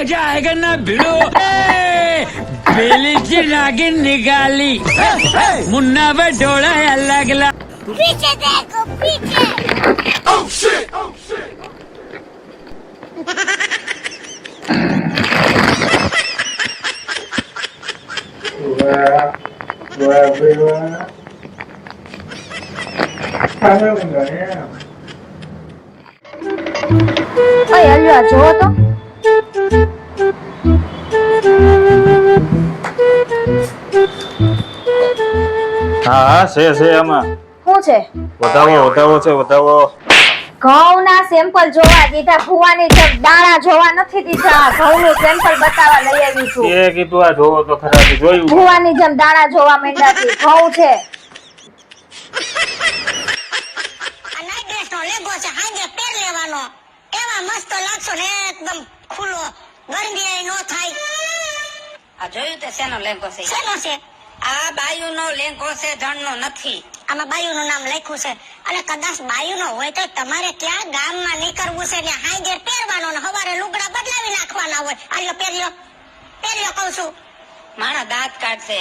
मजा आएगा ना भिड़ो बेली से नागिन निकाली मुन्ना पर डोला अलग ला पीछे देखो पीछे Oh shit! Oh shit! ઓય હલવા જોવો તો હા છે આમાં શું છે? વધાવો છે વધાવો. ઘઉંના સેમ્પલ જોવા દીધા, ફુવાની દાણા જોવા નથી દીધા. ઘઉંનું સેમ્પલ બતાવવા લઈ આવી છું. એ કીધું આ જોવો તો ખરા જોયું. ફુવાની જેમ દાણા જોવા માંડ્યા છે. ઘઉં છે. નાઈટ ડ્રેસ નો લેગો છે, હાંજે પહેર લેવાનો. એવા મસ્ત લાગશો ને એકદમ ખુલ્લો, ગરમી નો થાય. આ જોયું તે શેનો લેંગો છે? શેનો છે? આ બાયુનો લેંગો છે, જણનો નથી. આમાં બાયુનું નામ લખ્યું છે, અને કદાચ બાયુનો હોય તો તમારે ક્યાં ગામમાં નીકળવું છે ને હાંજે પહેરવાનો ને સવારે લુગડા બદલાવી નાખવાના હોય. આલ્યો પહેર્યો કહું છું. મારા દાંત કાઢશે.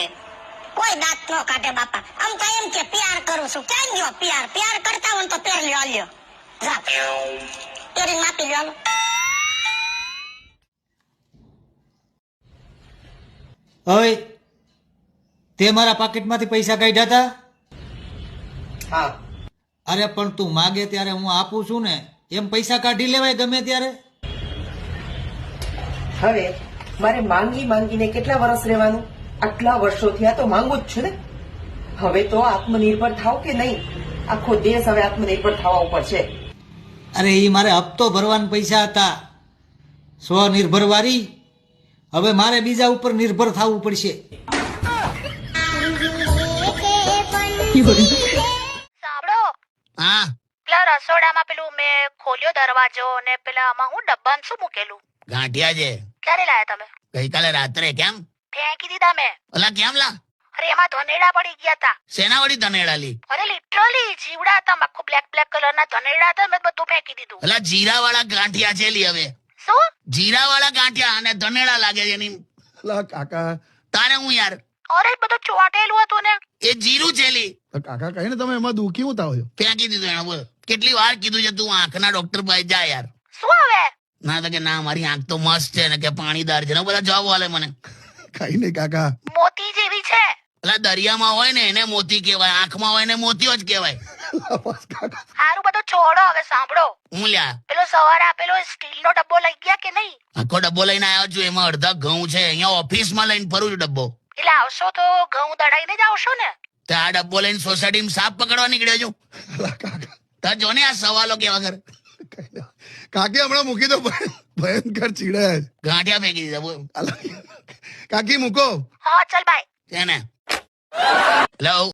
કોઈ દાંત નો કાઢે બાપા. આમ તો એમ કે પ્યાર કરું છું. ક્યાં ગયો પ્યાર કરતા હોય તો પહેર લ્યો. આલ્યો જા પહેરીને માપી લ્યો. ઓય તે મારા પાકીટમાંથી પૈસા કાઢ્યા હતા? હા. અરે પણ તું માગે ત્યારે હું આપું છું ને, એમ પૈસા કાઢી લેવાય ગમે ત્યારે? હવે મારે માંગીને કેટલા વર્ષ રહેવાનું? આટલા વર્ષોથી આ તો માંગુ જ છું ને. હવે તો આત્મનિર્ભર થાવ કે નહીં? આખો દેશ હવે આત્મનિર્ભર થવા ઉપર છે. અરે એ મારે હપ્તો ભરવાના પૈસા હતા, સ્વનિર્ભર વાળી. હવે મારે બીજા ઉપર નિર્ભર થવું પડશે. સાંભળો, હા પેલા રસોડામાં પેલું મેં ખોલ્યો દરવાજો ને પેલા આમાં હું ડબ્બામાં શું મૂકેલું? ગાંઠિયા છે. ક્યારે લાયા તમે? ગઈકાલે રાત્રે. કેમ? ફેંકી દીધા મેં. ઓલા કેમ લા? અરે એમાં ધનેડા પડી ગયા હતા. સેના વાળી ધનેડા લી? અરે લિટરલી જીવડા હતા, આખું બ્લેક કલરના ધનેડા હતા. મેં બધું ફેંકી દીધું. ઓલા જીરા વાળા ગાંઠિયા છે લી. હવે શું જીરા વાળા ગાંઠિયા અને ધનેડા લાગે છે એની. કાકા તારે હું યાર, અરે બધું ચોટેલું હતું ને. એ જીરું છે લી. કાકા કહીને તમે એમાં દુખી હું થાવ છો? ફેંકી દીધું એને. બોલ કેટલી વાર કીધું છે તું આંખના ડોક્ટર પાસે જા યાર. શું હવે? ના તો કે ના મારી આંખ તો મસ્ત છે ને કે પાણીદાર છે ને બધા જવાબ આલે મને. કઈ નહીં કાકા. મોતી જેવી છે. પેલા દરિયામાં હોય ને એને મોતી કહેવાય, આંખમાં હોય ને મોતીઓ જ કહેવાય. બસ કાકા. હારું બધું છોડો, હવે સાંભળો. હું લ્યા પેલો સવારે આપેલો સ્ટીલનો ડબ્બો લઈ ગયા કે નહીં? આખો ડબ્બો લઈને આવ્યો છું, એમાં અડધા ઘઉં છે. અહીંયા ઓફિસમાં લઈને ફરું છું ડબ્બો. એટલે આવશો તો ઘઉં દડાઈને જ આવશો ને? તે આ ડબ્બો લઈને સોસાયટીમાં સાપ પકડવા નીકળ્યો છું. કાકા તા જો ને આ સવાલો કેવા કર. કાકી હમણાં મૂકી દો, ભયંકર ચીડાય. ગાંઠિયા ફેંકી દીધા. બોલ કાકી મૂકો. હા ચાલ બાય. છે ને. હેલો